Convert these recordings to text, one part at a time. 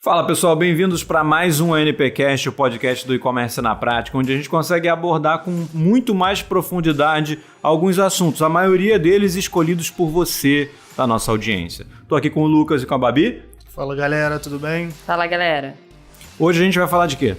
Fala pessoal, bem-vindos para mais um NPcast, o podcast do e-commerce na prática, onde a gente consegue abordar com muito mais profundidade alguns assuntos, a maioria deles escolhidos por você, da nossa audiência. Estou aqui com o Lucas e com a Babi. Fala galera, tudo bem? Fala galera. Hoje a gente vai falar de quê?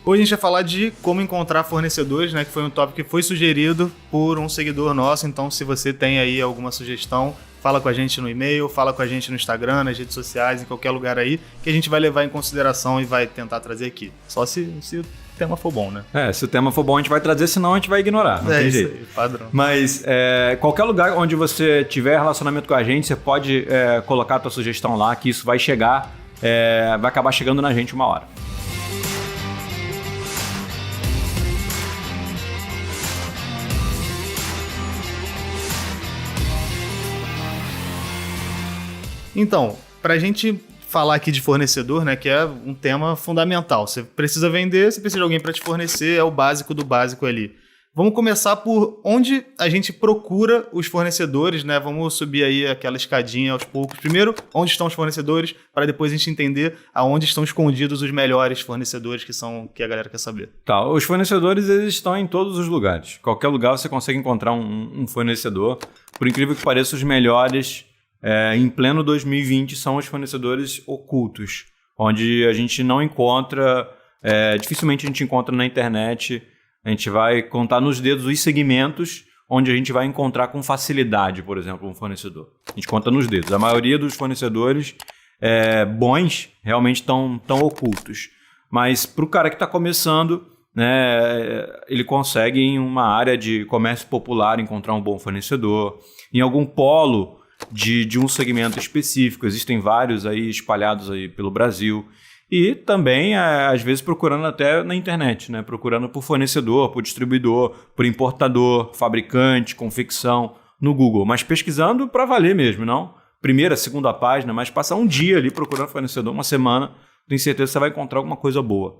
Hoje a gente vai falar de como encontrar fornecedores, né? Que foi um tópico que foi sugerido por um seguidor nosso, então se você tem aí alguma sugestão, fala com a gente no e-mail, fala com a gente no Instagram, nas redes sociais, em qualquer lugar aí, que a gente vai levar em consideração e vai tentar trazer aqui. Só se o tema for bom, né? Se o tema for bom a gente vai trazer, senão a gente vai ignorar, não tem jeito. Isso aí, padrão. Mas qualquer lugar onde você tiver relacionamento com a gente, você pode colocar a tua sugestão lá, que isso vai chegar, vai acabar chegando na gente uma hora. Então, pra gente falar aqui de fornecedor, né, que é um tema fundamental. Você precisa vender, você precisa de alguém para te fornecer, é o básico do básico ali. Vamos começar por onde a gente procura os fornecedores, né? Vamos subir aí aquela escadinha aos poucos. Primeiro, onde estão os fornecedores, para depois a gente entender aonde estão escondidos os melhores fornecedores que a galera quer saber. Tá, os fornecedores eles estão em todos os lugares. Qualquer lugar você consegue encontrar um fornecedor. Por incrível que pareça, os melhores em pleno 2020 são os fornecedores ocultos, onde a gente não encontra, dificilmente a gente encontra na internet. A gente vai contar nos dedos os segmentos onde a gente vai encontrar com facilidade, por exemplo, um fornecedor. A gente conta nos dedos. A maioria dos fornecedores bons realmente estão ocultos. Mas para o cara que está começando, né, ele consegue em uma área de comércio popular encontrar um bom fornecedor. Em algum polo de um segmento específico. Existem vários aí espalhados aí pelo Brasil. E também, às vezes, procurando até na internet, né? Procurando por fornecedor, por distribuidor, por importador, fabricante, confecção, no Google. Mas pesquisando para valer mesmo, não? Primeira, segunda página, mas passar um dia ali procurando fornecedor, uma semana, tenho certeza que você vai encontrar alguma coisa boa.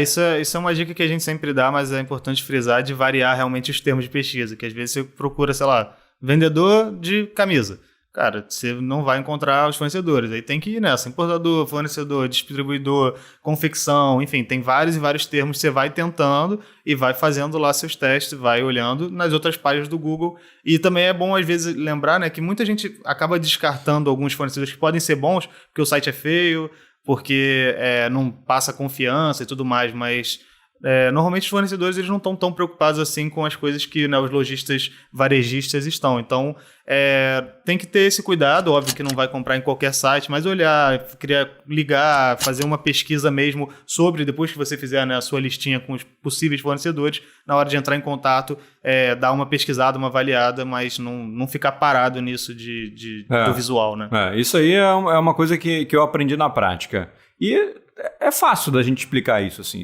Isso é uma dica que a gente sempre dá, mas é importante frisar de variar realmente os termos de pesquisa, que às vezes você procura, sei lá, vendedor de camisa. Cara, você não vai encontrar os fornecedores. Aí tem que ir nessa. Importador, fornecedor, distribuidor, confecção, enfim, tem vários e vários termos que você vai tentando e vai fazendo lá seus testes, vai olhando nas outras páginas do Google. E também é bom, às vezes, lembrar, né, que muita gente acaba descartando alguns fornecedores que podem ser bons, porque o site é feio, porque não passa confiança e tudo mais, mas normalmente os fornecedores eles não estão tão preocupados assim com as coisas que, né, os lojistas varejistas estão. Então, tem que ter esse cuidado. Óbvio que não vai comprar em qualquer site, mas olhar, ligar, fazer uma pesquisa mesmo sobre, depois que você fizer, né, a sua listinha com os possíveis fornecedores, na hora de entrar em contato, dar uma pesquisada, uma avaliada, mas não ficar parado nisso do visual, né? Isso aí é uma coisa que eu aprendi na prática. E é fácil da gente explicar isso, assim.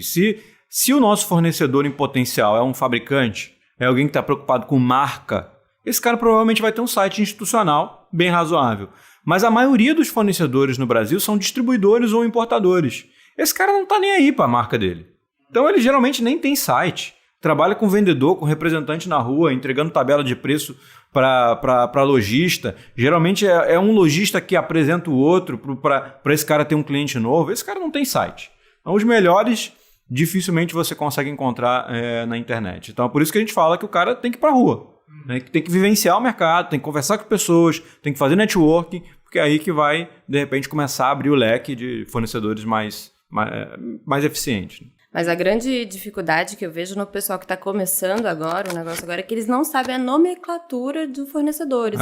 Se o nosso fornecedor em potencial é um fabricante, é alguém que está preocupado com marca, esse cara provavelmente vai ter um site institucional bem razoável. Mas a maioria dos fornecedores no Brasil são distribuidores ou importadores. Esse cara não está nem aí para a marca dele. Então ele geralmente nem tem site. Trabalha com vendedor, com representante na rua, entregando tabela de preço para lojista. Geralmente é um lojista que apresenta o outro para esse cara ter um cliente novo. Esse cara não tem site. Então os melhores dificilmente você consegue encontrar na internet. Então é por isso que a gente fala que o cara tem que ir para a rua, né? Tem que vivenciar o mercado, tem que conversar com pessoas, tem que fazer networking, porque é aí que vai, de repente, começar a abrir o leque de fornecedores mais eficientes. Mas a grande dificuldade que eu vejo no pessoal que está começando agora, o negócio agora, é que eles não sabem a nomenclatura dos fornecedores.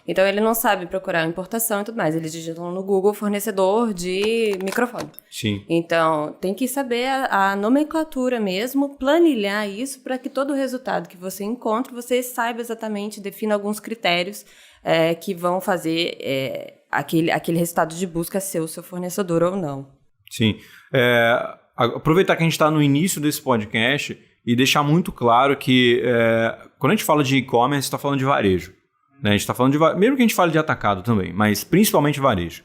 Então, ele não sabe procurar importação e tudo mais. Eles digitam no Google fornecedor de microfone. Sim. Então, tem que saber a nomenclatura mesmo, planilhar isso para que todo o resultado que você encontre, você saiba exatamente, defina alguns critérios que vão fazer aquele resultado de busca ser o seu fornecedor ou não. Sim. Aproveitar que a gente está no início desse podcast e deixar muito claro que quando a gente fala de e-commerce, está falando de varejo. Né? A gente está falando mesmo que a gente fale de atacado também, mas principalmente varejo.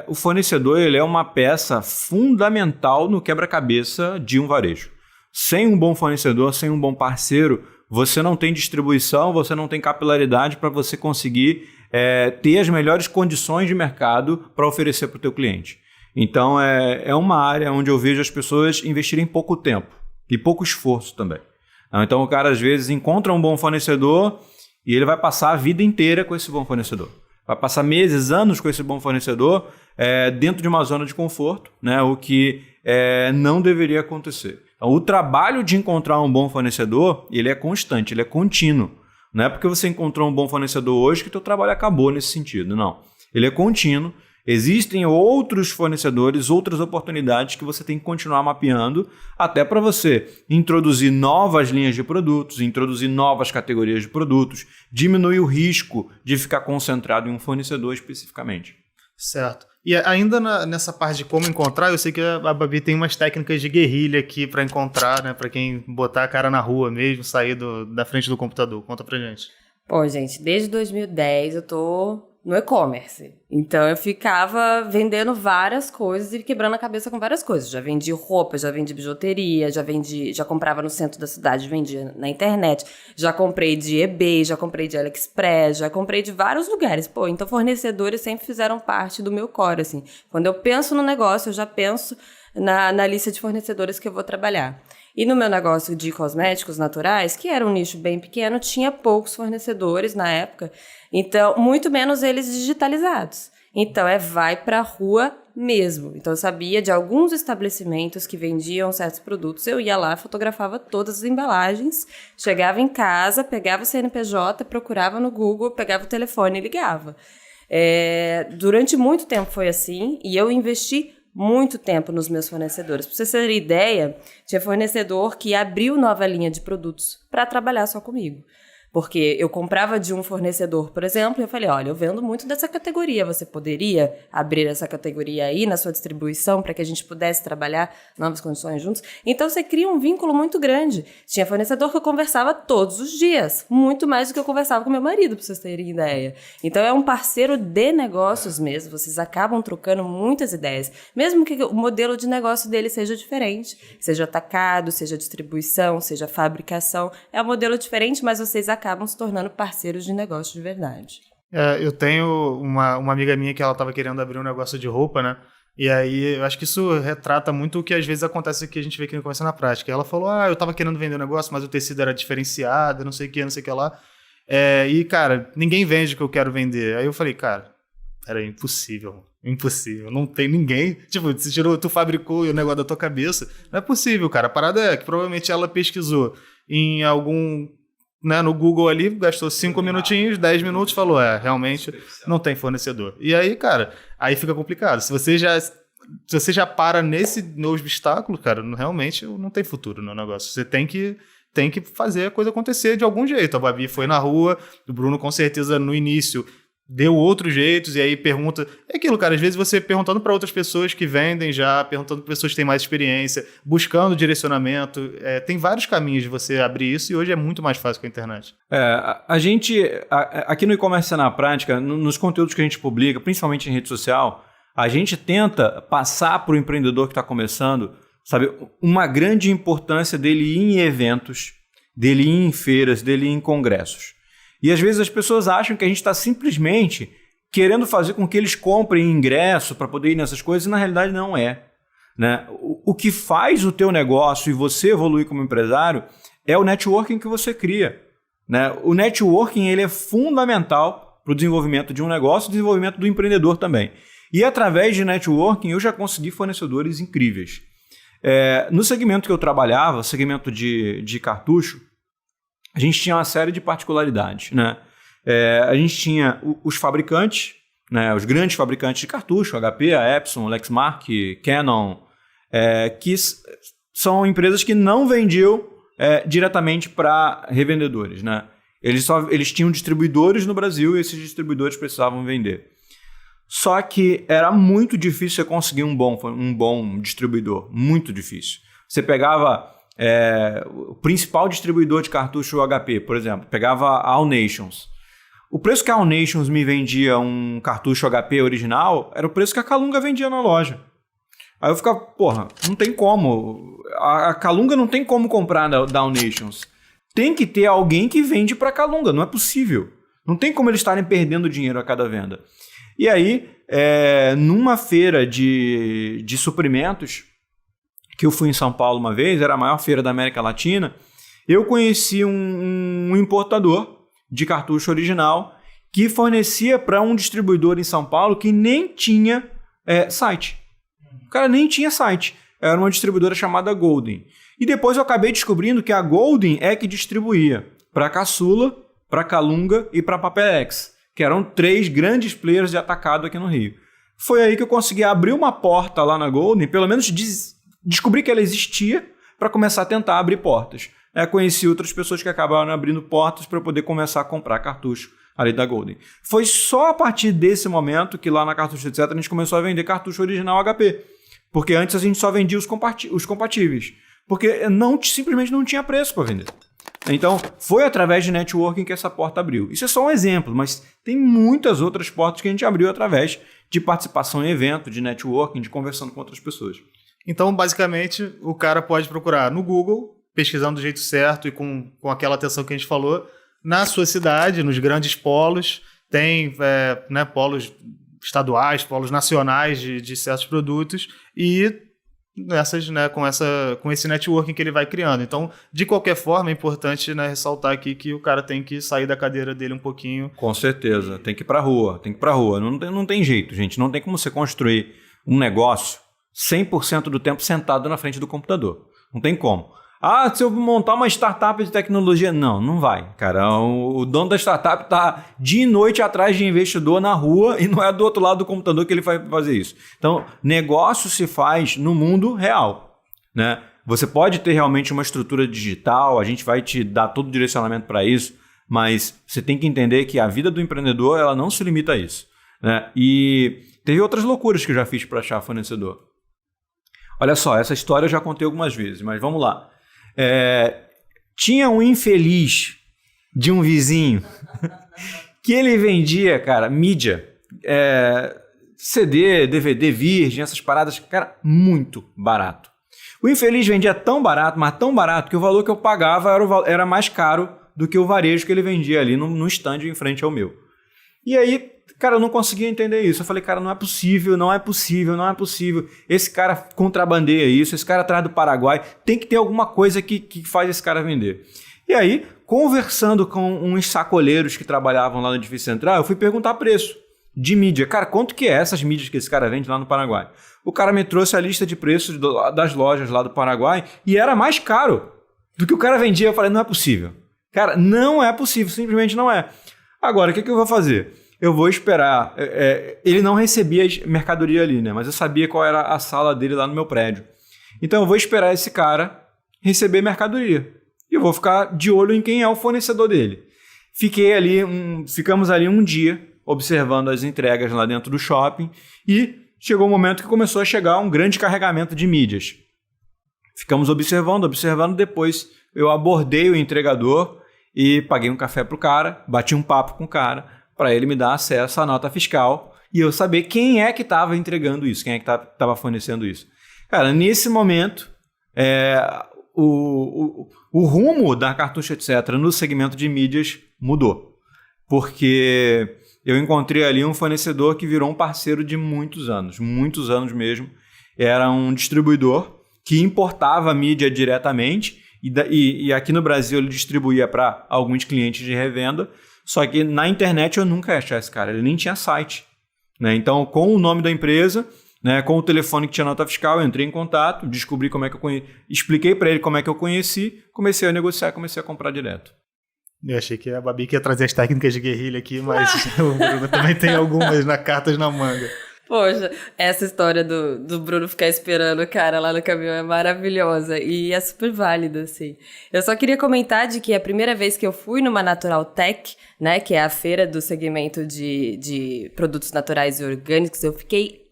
O fornecedor ele é uma peça fundamental no quebra-cabeça de um varejo. Sem um bom fornecedor, sem um bom parceiro, você não tem distribuição, você não tem capilaridade para você conseguir ter as melhores condições de mercado para oferecer para o teu cliente. Então, é uma área onde eu vejo as pessoas investirem pouco tempo e pouco esforço também. Então, o cara, às vezes, encontra um bom fornecedor e ele vai passar a vida inteira com esse bom fornecedor. Vai passar meses, anos com esse bom fornecedor dentro de uma zona de conforto, né? O que não deveria acontecer. Então, o trabalho de encontrar um bom fornecedor, ele é constante, ele é contínuo. Não é porque você encontrou um bom fornecedor hoje que o teu trabalho acabou nesse sentido, não. Ele é contínuo. Existem outros fornecedores, outras oportunidades que você tem que continuar mapeando até para você introduzir novas linhas de produtos, introduzir novas categorias de produtos, diminuir o risco de ficar concentrado em um fornecedor especificamente. Certo. E ainda nessa parte de como encontrar, eu sei que a Babi tem umas técnicas de guerrilha aqui para encontrar, né? Para quem botar a cara na rua mesmo, sair da frente do computador. Conta pra gente. Pô, gente, desde 2010 eu tô no e-commerce. Então eu ficava vendendo várias coisas e quebrando a cabeça com várias coisas. Já vendi roupa, já vendi bijuteria, já comprava no centro da cidade, vendia na internet, já comprei de eBay, já comprei de AliExpress, já comprei de vários lugares. Pô, então fornecedores sempre fizeram parte do meu core, assim. Quando eu penso no negócio, eu já penso na lista de fornecedores que eu vou trabalhar. E no meu negócio de cosméticos naturais, que era um nicho bem pequeno, tinha poucos fornecedores na época, então muito menos eles digitalizados. Então vai para a rua mesmo. Então eu sabia de alguns estabelecimentos que vendiam certos produtos, eu ia lá, fotografava todas as embalagens, chegava em casa, pegava o CNPJ, procurava no Google, pegava o telefone e ligava. Durante muito tempo foi assim, e eu investi muito tempo nos meus fornecedores. Para vocês terem ideia, tinha fornecedor que abriu nova linha de produtos para trabalhar só comigo. Porque eu comprava de um fornecedor, por exemplo, e eu falei, olha, eu vendo muito dessa categoria, você poderia abrir essa categoria aí na sua distribuição para que a gente pudesse trabalhar novas condições juntos? Então, você cria um vínculo muito grande. Tinha fornecedor que eu conversava todos os dias, muito mais do que eu conversava com meu marido, para vocês terem ideia. Então, é um parceiro de negócios mesmo, vocês acabam trocando muitas ideias, mesmo que o modelo de negócio dele seja diferente, seja atacado, seja distribuição, seja fabricação, é um modelo diferente, mas vocês acabam se tornando parceiros de negócio de verdade. Eu tenho uma amiga minha que ela estava querendo abrir um negócio de roupa, né? E aí, eu acho que isso retrata muito o que às vezes acontece que a gente vê que não começa na prática. Ela falou, eu estava querendo vender um negócio, mas o tecido era diferenciado, não sei o que lá. E, cara, ninguém vende o que eu quero vender. Aí eu falei, cara, peraí, impossível, não tem ninguém. Tipo, tu fabricou o negócio da tua cabeça. Não é possível, cara. A parada é que provavelmente ela pesquisou em algum... Né, no Google ali, gastou 5 minutinhos, 10 minutos, falou, realmente não tem fornecedor. E aí, cara, aí fica complicado. Se você já para nesse obstáculo, cara, realmente não tem futuro no negócio. Você tem que fazer a coisa acontecer de algum jeito. A Babi foi na rua, o Bruno com certeza no início deu outros jeitos, e aí pergunta... É aquilo, cara, às vezes você perguntando para outras pessoas que vendem já, perguntando para pessoas que têm mais experiência, buscando direcionamento, tem vários caminhos de você abrir isso, e hoje é muito mais fácil com a internet. A gente, aqui no e-commerce na prática, nos conteúdos que a gente publica, principalmente em rede social, a gente tenta passar para o empreendedor que está começando, sabe, uma grande importância dele ir em eventos, dele ir em feiras, dele ir em congressos. E às vezes as pessoas acham que a gente está simplesmente querendo fazer com que eles comprem ingresso para poder ir nessas coisas, e na realidade não é. Né? O que faz o teu negócio e você evoluir como empresário é o networking que você cria. Né? O networking ele é fundamental para o desenvolvimento de um negócio e desenvolvimento do empreendedor também. E através de networking eu já consegui fornecedores incríveis. No segmento que eu trabalhava, segmento de cartucho, a gente tinha uma série de particularidades, né? A gente tinha os fabricantes, né? Os grandes fabricantes de cartucho, HP, a Epson, Lexmark, Canon, que são empresas que não vendiam diretamente para revendedores, né? Eles tinham distribuidores no Brasil e esses distribuidores precisavam vender. Só que era muito difícil você conseguir um bom distribuidor, muito difícil. Você pegava... o principal distribuidor de cartucho HP, por exemplo, pegava a All Nations. O preço que a All Nations me vendia um cartucho HP original era o preço que a Calunga vendia na loja. Aí eu ficava, não tem como. A Calunga não tem como comprar da All Nations. Tem que ter alguém que vende para a Calunga, não é possível. Não tem como eles estarem perdendo dinheiro a cada venda. E aí, numa feira de suprimentos, que eu fui em São Paulo uma vez, era a maior feira da América Latina, eu conheci um importador de cartucho original que fornecia para um distribuidor em São Paulo que nem tinha site. O cara nem tinha site. Era uma distribuidora chamada Golden. E depois eu acabei descobrindo que a Golden é que distribuía para Caçula, para Calunga e para Papelex, que eram 3 grandes players de atacado aqui no Rio. Foi aí que eu consegui abrir uma porta lá na Golden, pelo menos descobri que ela existia para começar a tentar abrir portas. Conheci outras pessoas que acabaram abrindo portas para poder começar a comprar cartucho ali da Golden. Foi só a partir desse momento que lá na Cartucho Etc. a gente começou a vender cartucho original HP. Porque antes a gente só vendia os compatíveis. Porque simplesmente não tinha preço para vender. Então, foi através de networking que essa porta abriu. Isso é só um exemplo, mas tem muitas outras portas que a gente abriu através de participação em evento, de networking, de conversando com outras pessoas. Então, basicamente, o cara pode procurar no Google, pesquisando do jeito certo e com aquela atenção que a gente falou, na sua cidade, nos grandes polos, tem polos estaduais, polos nacionais de certos produtos e com esse networking que ele vai criando. Então, de qualquer forma, é importante ressaltar aqui que o cara tem que sair da cadeira dele um pouquinho. Com certeza, tem que ir para a rua, Não tem jeito, gente. Não tem como você construir um negócio 100% do tempo sentado na frente do computador. Não tem como. Se eu montar uma startup de tecnologia... Não vai, cara. O dono da startup está dia e noite atrás de investidor na rua e não é do outro lado do computador que ele vai fazer isso. Então, negócio se faz no mundo real, né? Você pode ter realmente uma estrutura digital, a gente vai te dar todo o direcionamento para isso, mas você tem que entender que a vida do empreendedor ela não se limita a isso, né? E teve outras loucuras que eu já fiz para achar fornecedor. Olha só, essa história eu já contei algumas vezes, mas vamos lá. Tinha um infeliz de um vizinho que ele vendia, cara, mídia, CD, DVD virgem, essas paradas, cara, muito barato. O infeliz vendia tão barato, mas tão barato, que o valor que eu pagava era mais caro do que o varejo que ele vendia ali no stand em frente ao meu. E aí, cara, eu não conseguia entender isso. Eu falei, cara, não é possível. Esse cara contrabandeia isso, esse cara atrás do Paraguai. Tem que ter alguma coisa que faz esse cara vender. E aí, conversando com uns sacoleiros que trabalhavam lá no edifício central, eu fui perguntar preço de mídia. Cara, quanto que é essas mídias que esse cara vende lá no Paraguai? O cara me trouxe a lista de preços das lojas lá do Paraguai e era mais caro do que o cara vendia. Eu falei, não é possível. Cara, não é possível, simplesmente não é. Agora, o que eu vou fazer? Eu vou esperar. Ele não recebia mercadoria ali, né? Mas eu sabia qual era a sala dele lá no meu prédio. Então eu vou esperar esse cara receber mercadoria. E eu vou ficar de olho em quem é o fornecedor dele. Ficamos ali um dia observando as entregas lá dentro do shopping e chegou um momento que começou a chegar um grande carregamento de mídias. Ficamos observando. Depois eu abordei o entregador e paguei um café pro cara, bati um papo com o cara para ele me dar acesso à nota fiscal e eu saber quem é que estava entregando isso, quem é que estava fornecendo isso. Cara, nesse momento, o rumo da Cartucho Etc. no segmento de mídias mudou. Porque eu encontrei ali um fornecedor que virou um parceiro de muitos anos mesmo. Era um distribuidor que importava mídia diretamente e aqui no Brasil ele distribuía para alguns clientes de revenda. Só que na internet eu nunca ia achar esse cara, ele nem tinha site, né? Então, com o nome da empresa, né, com o telefone que tinha nota fiscal, eu entrei em contato, descobri como é que eu conheci, expliquei para ele como é que eu conheci, comecei a negociar, comecei a comprar direto. Eu achei que a Babi ia trazer as técnicas de guerrilha aqui, mas o Bruno também tem algumas cartas na manga. Poxa, essa história do Bruno ficar esperando o cara lá no caminhão é maravilhosa e é super válida, assim. Eu só queria comentar de que a primeira vez que eu fui numa Natural Tech, né, que é a feira do segmento de produtos naturais e orgânicos, eu fiquei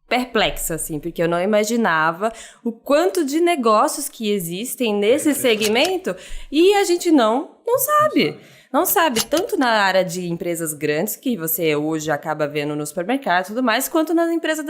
perplexa, assim, porque eu não imaginava o quanto de negócios que existem nesse segmento e a gente não sabe. Não sabe, tanto na área de empresas grandes, que você hoje acaba vendo no supermercado e tudo mais, quanto nas empresas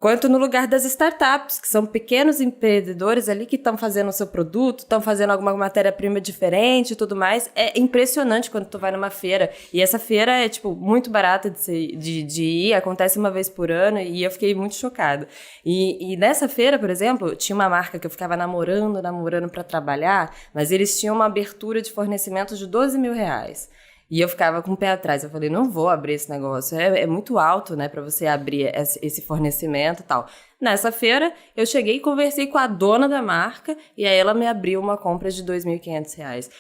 quanto no lugar das startups, que são pequenos empreendedores ali que estão fazendo o seu produto, estão fazendo alguma matéria-prima diferente e tudo mais. É impressionante quando tu vai numa feira. E essa feira é, tipo, muito barata de ir, acontece uma vez por ano, e eu fiquei muito chocada. E nessa feira, por exemplo, tinha uma marca que eu ficava namorando para trabalhar, mas eles tinham uma abertura de fornecimento de R$12 mil. E eu ficava com o pé atrás. Eu falei, não vou abrir esse negócio. É muito alto, né, para você abrir esse fornecimento e tal. Nessa feira, eu cheguei e conversei com a dona da marca e aí ela me abriu uma compra de R$2.500.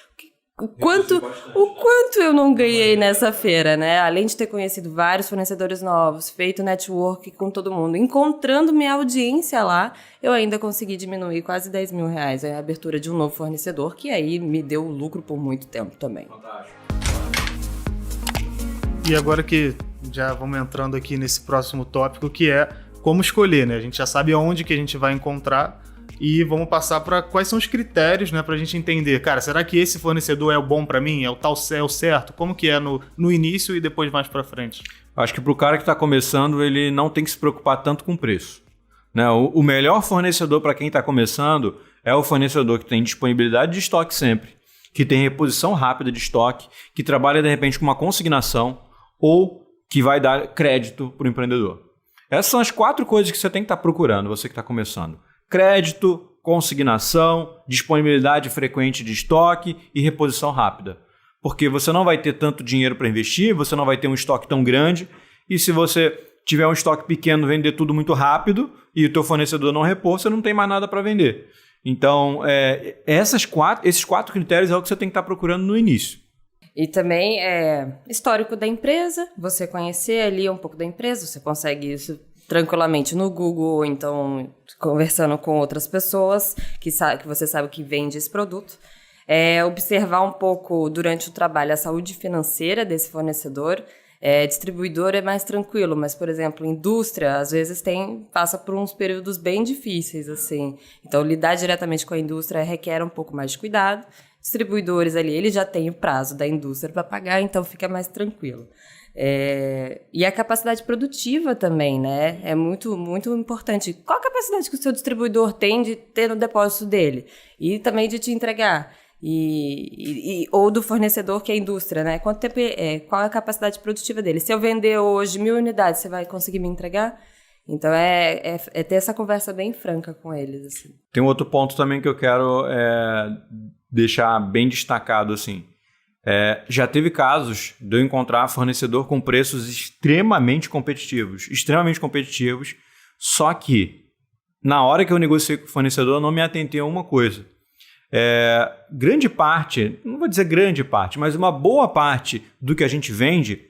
O quanto eu não ganhei nessa feira, né? Além de ter conhecido vários fornecedores novos, feito network com todo mundo, encontrando minha audiência lá, eu ainda consegui diminuir quase R$10 mil a abertura de um novo fornecedor, que aí me deu lucro por muito tempo também. Fantástico. E agora que já vamos entrando aqui nesse próximo tópico, que é como escolher, né? A gente já sabe aonde que a gente vai encontrar e vamos passar para quais são os critérios, né, para a gente entender. Cara, será que esse fornecedor é o bom para mim? É o certo? Como que é no início e depois mais para frente? Acho que para o cara que está começando, ele não tem que se preocupar tanto com o preço, né? O melhor fornecedor para quem está começando é o fornecedor que tem disponibilidade de estoque sempre, que tem reposição rápida de estoque, que trabalha de repente com uma consignação, ou que vai dar crédito para o empreendedor. Essas são as 4 coisas que você tem que estar procurando, você que está começando. Crédito, consignação, disponibilidade frequente de estoque e reposição rápida. Porque você não vai ter tanto dinheiro para investir, você não vai ter um estoque tão grande, e se você tiver um estoque pequeno, vender tudo muito rápido, e o teu fornecedor não repor, você não tem mais nada para vender. Então, esses 4 critérios é o que você tem que estar procurando no início. E também histórico da empresa, você conhecer ali um pouco da empresa, você consegue isso tranquilamente no Google, ou então conversando com outras pessoas que você sabe que vende esse produto. Observar um pouco durante o trabalho a saúde financeira desse fornecedor. Distribuidor é mais tranquilo, mas, por exemplo, indústria, às vezes passa por uns períodos bem difíceis, assim. Então, lidar diretamente com a indústria requer um pouco mais de cuidado. Distribuidores ali, ele já tem o prazo da indústria para pagar, então fica mais tranquilo. E a capacidade produtiva também, né? É muito, muito importante. Qual a capacidade que o seu distribuidor tem de ter no depósito dele? E também de te entregar? Ou do fornecedor, que é a indústria, né? Quanto tempo qual é a capacidade produtiva dele? Se eu vender hoje 1.000 unidades, você vai conseguir me entregar? Então, ter essa conversa bem franca com eles, assim. Tem um outro ponto também que eu quero deixar bem destacado, assim. Já teve casos de eu encontrar fornecedor com preços extremamente competitivos, só que na hora que eu negociei com o fornecedor, eu não me atentei a uma coisa. Grande parte, não vou dizer grande parte, mas uma boa parte do que a gente vende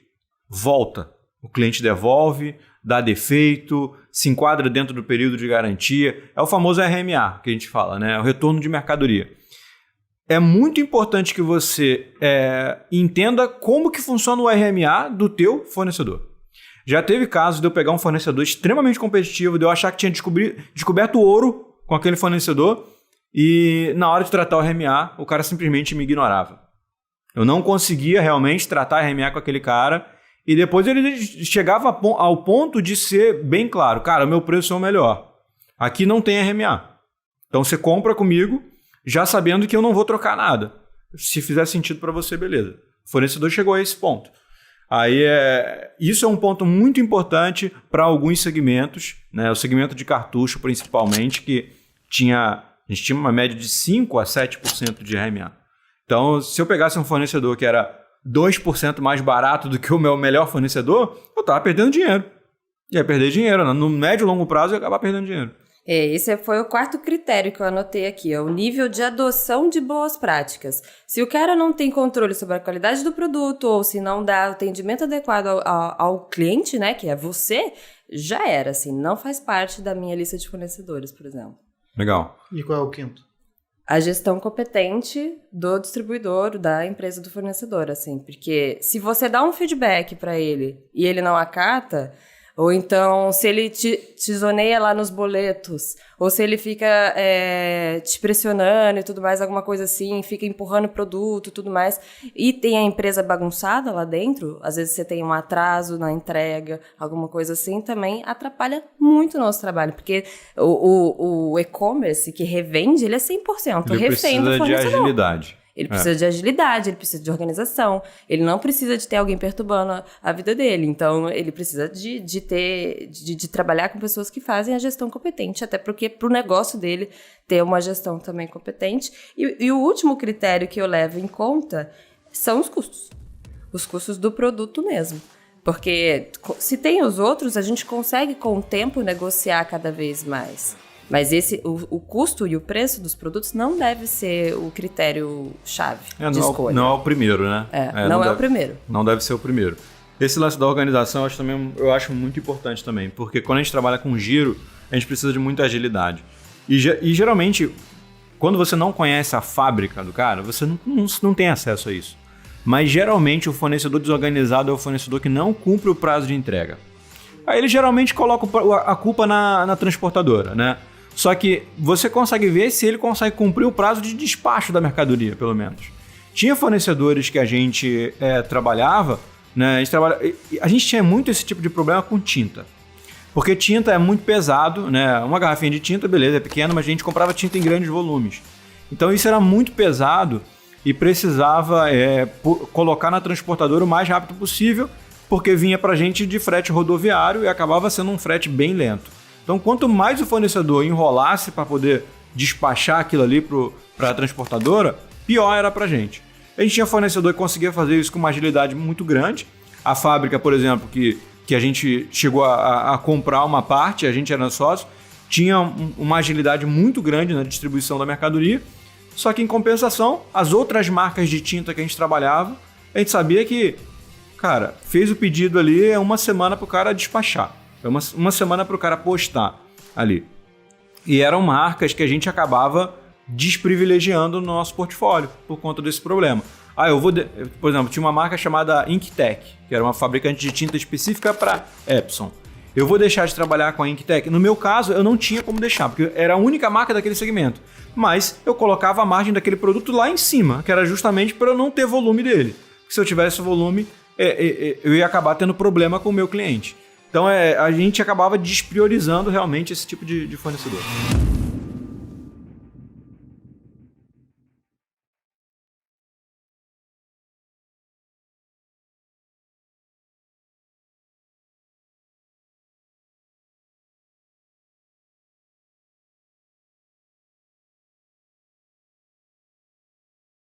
volta. O cliente devolve, dá defeito, se enquadra dentro do período de garantia. É o famoso RMA que a gente fala, né? O retorno de mercadoria. É muito importante que você entenda como que funciona o RMA do teu fornecedor. Já teve casos de eu pegar um fornecedor extremamente competitivo, de eu achar que tinha descoberto ouro com aquele fornecedor e na hora de tratar o RMA, o cara simplesmente me ignorava. Eu não conseguia realmente tratar RMA com aquele cara e depois ele chegava ao ponto de ser bem claro. Cara, o meu preço é o melhor. Aqui não tem RMA. Então você compra comigo já sabendo que eu não vou trocar nada. Se fizer sentido para você, beleza. O fornecedor chegou a esse ponto. Aí isso é um ponto muito importante para alguns segmentos, né? O segmento de cartucho, principalmente, que a gente tinha uma média de 5% a 7% de RMA. Então, se eu pegasse um fornecedor que era 2% mais barato do que o meu melhor fornecedor, eu estava perdendo dinheiro. Ia perder dinheiro, né? No médio e longo prazo eu ia acabar perdendo dinheiro. Esse foi o 4º critério que eu anotei aqui, o nível de adoção de boas práticas. Se o cara não tem controle sobre a qualidade do produto ou se não dá atendimento adequado ao cliente, né, que é você, já era, assim, não faz parte da minha lista de fornecedores, por exemplo. Legal. E qual é o 5º? A gestão competente do distribuidor, da empresa do fornecedor, assim, porque se você dá um feedback para ele e ele não acata, Ou então, se ele te zoneia lá nos boletos, ou se ele fica te pressionando e tudo mais, alguma coisa assim, fica empurrando produto e tudo mais, e tem a empresa bagunçada lá dentro, às vezes você tem um atraso na entrega, alguma coisa assim, também atrapalha muito o nosso trabalho, porque o e-commerce que revende, ele é 100% Ele refém do precisa de fornecedor. agilidade. Ele precisa de agilidade, ele precisa de organização, ele não precisa de ter alguém perturbando a vida dele. Então, ele precisa de trabalhar com pessoas que fazem a gestão competente, até porque para o negócio dele ter uma gestão também competente. E o último critério que eu levo em conta são os custos. Os custos do produto mesmo. Porque se tem os outros, a gente consegue com o tempo negociar cada vez mais. Mas o custo e o preço dos produtos não deve ser o critério-chave de escolha. Não é o primeiro, né? Não é o primeiro. Não deve ser o primeiro. Esse lance da organização eu acho muito importante também, porque quando a gente trabalha com giro, a gente precisa de muita agilidade. E geralmente, quando você não conhece a fábrica do cara, você não tem acesso a isso. Mas geralmente o fornecedor desorganizado é o fornecedor que não cumpre o prazo de entrega. Aí ele geralmente coloca a culpa na transportadora, né? Só que você consegue ver se ele consegue cumprir o prazo de despacho da mercadoria, pelo menos. Tinha fornecedores que a gente trabalhava, né? A gente tinha muito esse tipo de problema com tinta. Porque tinta é muito pesado, né? Uma garrafinha de tinta, beleza, é pequena, mas a gente comprava tinta em grandes volumes. Então isso era muito pesado e precisava colocar na transportadora o mais rápido possível, porque vinha pra gente de frete rodoviário e acabava sendo um frete bem lento. Então, quanto mais o fornecedor enrolasse para poder despachar aquilo ali para a transportadora, pior era pra gente. A gente tinha fornecedor que conseguia fazer isso com uma agilidade muito grande. A fábrica, por exemplo, que a gente chegou a comprar uma parte, a gente era sócio, tinha uma agilidade muito grande na distribuição da mercadoria. Só que, em compensação, as outras marcas de tinta que a gente trabalhava, a gente sabia que, cara, fez o pedido ali, é uma semana para o cara despachar. É uma semana para o cara postar ali. E eram marcas que a gente acabava desprivilegiando no nosso portfólio por conta desse problema. Por exemplo, tinha uma marca chamada Inktec, que era uma fabricante de tinta específica para Epson. Eu vou deixar de trabalhar com a Inktec? No meu caso, eu não tinha como deixar, porque era a única marca daquele segmento. Mas eu colocava a margem daquele produto lá em cima, que era justamente para eu não ter volume dele. Porque se eu tivesse volume, eu ia acabar tendo problema com o meu cliente. Então a gente acabava despriorizando realmente esse tipo de fornecedor.